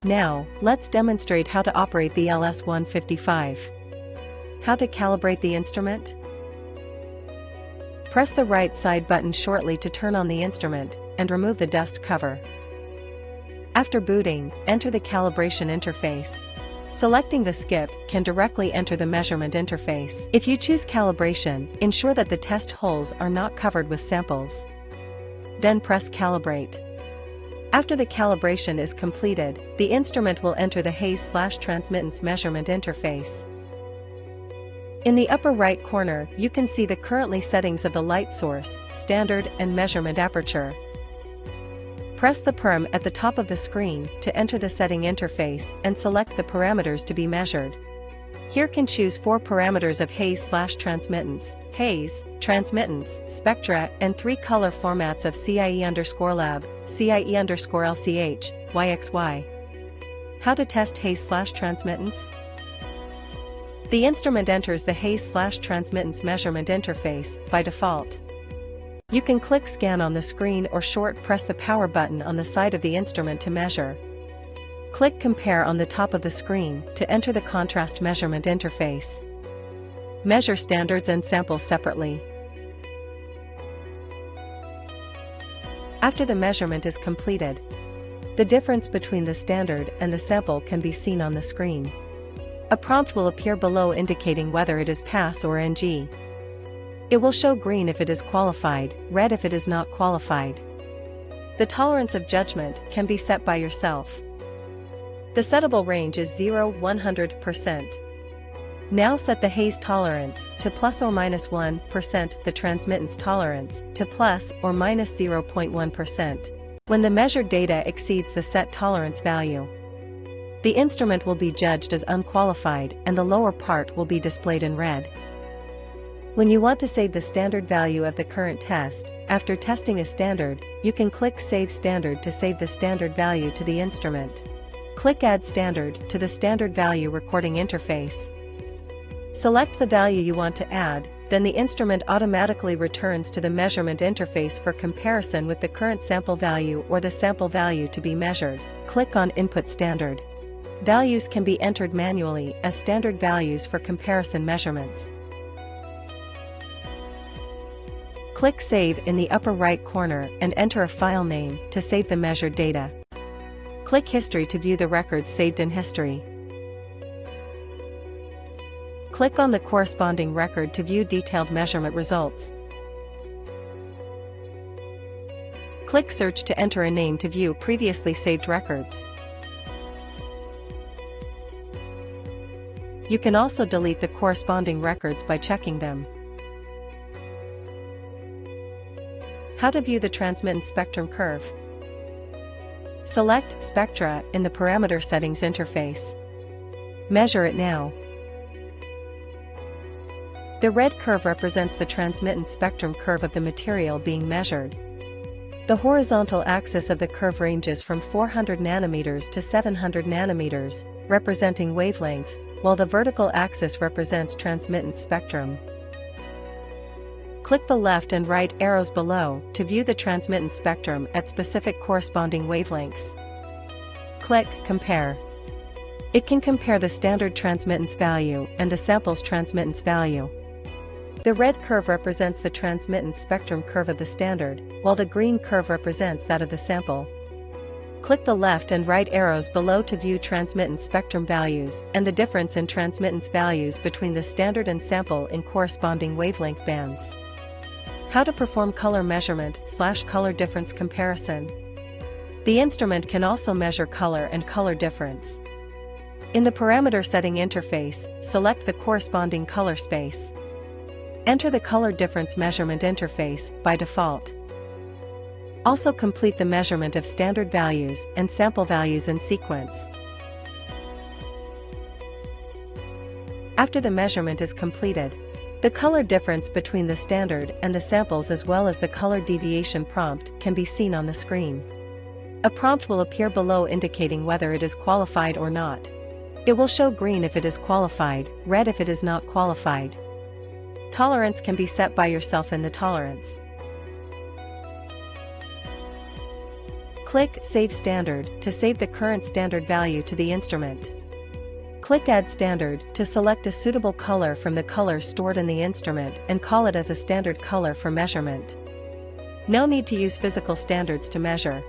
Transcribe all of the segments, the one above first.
Now, let's demonstrate how to operate the LS155. How to calibrate the instrument? Press the right side button shortly to turn on the instrument, and remove the dust cover. After booting, enter the calibration interface. Selecting the skip can directly enter the measurement interface. If you choose calibration, ensure that the test holes are not covered with samples. Then press Calibrate. After the calibration is completed, the instrument will enter the Haze/transmittance measurement interface. In the upper right corner, you can see the currently settings of the light source, standard, and measurement aperture. Press the perm at the top of the screen to enter the setting interface and select the parameters to be measured. Here can choose 4 parameters of Haze/transmittance, Haze, transmittance, spectra, and 3 color formats of CIE_lab, CIE_LCH, YXY. How to test Haze/transmittance? The instrument enters the Haze/transmittance measurement interface by default. You can click Scan on the screen or short press the power button on the side of the instrument to measure. Click Compare on the top of the screen to enter the contrast measurement interface. Measure standards and samples separately. After the measurement is completed, the difference between the standard and the sample can be seen on the screen. A prompt will appear below indicating whether it is pass or NG. It will show green if it is qualified, red if it is not qualified. The tolerance of judgment can be set by yourself. The settable range is 0–100%. Now set the Haze tolerance to ±1%, the transmittance tolerance to ±0.1%. When the measured data exceeds the set tolerance value, the instrument will be judged as unqualified and the lower part will be displayed in red. When you want to save the standard value of the current test, after testing a standard, you can click Save Standard to save the standard value to the instrument. Click Add Standard to the standard value recording interface. Select the value you want to add, then the instrument automatically returns to the measurement interface for comparison with the current sample value or the sample value to be measured. Click on Input Standard. Values can be entered manually as standard values for comparison measurements. Click Save in the upper right corner and enter a file name to save the measured data. Click History to view the records saved in history. Click on the corresponding record to view detailed measurement results. Click Search to enter a name to view previously saved records. You can also delete the corresponding records by checking them. How to view the transmittance spectrum curve? Select Spectra in the Parameter Settings interface. Measure it now. The red curve represents the transmittance spectrum curve of the material being measured. The horizontal axis of the curve ranges from 400 nanometers to 700 nanometers, representing wavelength, while the vertical axis represents transmittance spectrum. Click the left and right arrows below to view the transmittance spectrum at specific corresponding wavelengths. Click Compare. It can compare the standard transmittance value and the sample's transmittance value. The red curve represents the transmittance spectrum curve of the standard, while the green curve represents that of the sample. Click the left and right arrows below to view transmittance spectrum values and the difference in transmittance values between the standard and sample in corresponding wavelength bands. How to perform color measurement/color difference comparison. The instrument can also measure color and color difference. In the parameter setting interface, select the corresponding color space. Enter the color difference measurement interface by default. Also complete the measurement of standard values and sample values in sequence. After the measurement is completed, the color difference between the standard and the samples as well as the color deviation prompt can be seen on the screen. A prompt will appear below indicating whether it is qualified or not. It will show green if it is qualified, red if it is not qualified. Tolerance can be set by yourself in the tolerance. Click Save Standard to save the current standard value to the instrument. Click Add Standard to select a suitable color from the colors stored in the instrument and call it as a standard color for measurement. No need to use physical standards to measure.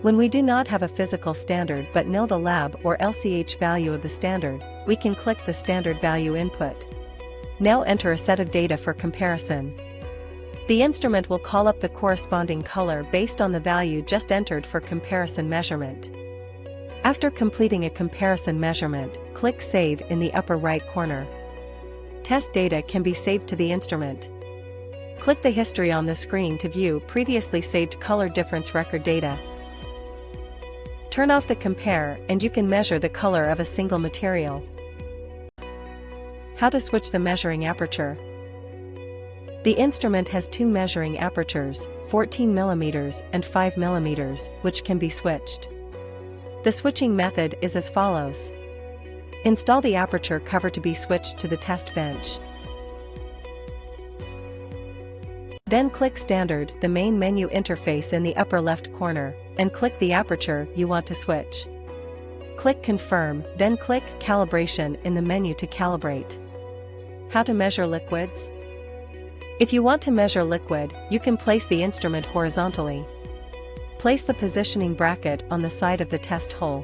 When we do not have a physical standard but know the lab or LCH value of the standard, we can click the standard value input. Now enter a set of data for comparison. The instrument will call up the corresponding color based on the value just entered for comparison measurement. After completing a comparison measurement, click Save in the upper right corner. Test data can be saved to the instrument. Click the history on the screen to view previously saved color difference record data. Turn off the compare and you can measure the color of a single material. How to switch the measuring aperture. The instrument has two measuring apertures, 14 mm and 5 mm, which can be switched. The switching method is as follows. Install the aperture cover to be switched to the test bench. Then click Standard, the main menu interface in the upper left corner, and click the aperture you want to switch. Click Confirm, then click Calibration in the menu to calibrate. How to measure liquids? If you want to measure liquid, you can place the instrument horizontally. Place the positioning bracket on the side of the test hole.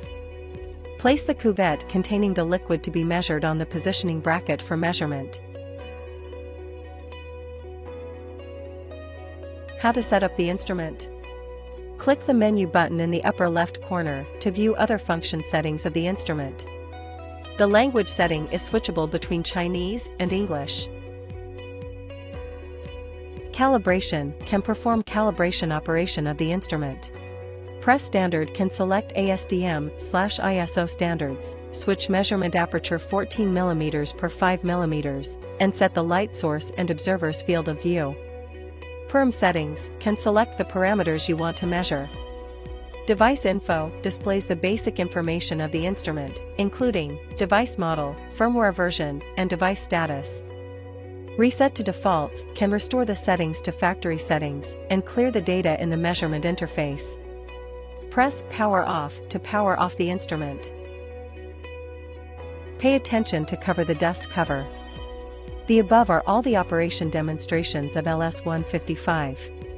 Place the cuvette containing the liquid to be measured on the positioning bracket for measurement. How to set up the instrument? Click the menu button in the upper left corner to view other function settings of the instrument. The language setting is switchable between Chinese and English. Calibration can perform calibration operation of the instrument. Press Standard can select ASTM/ISO standards, switch measurement aperture 14 mm per 5 mm, and set the light source and observer's field of view. Perm settings can select the parameters you want to measure. Device info displays the basic information of the instrument, including device model, firmware version, and device status. Reset to defaults can restore the settings to factory settings and clear the data in the measurement interface. Press Power Off to power off the instrument. Pay attention to cover the dust cover. The above are all the operation demonstrations of LS155.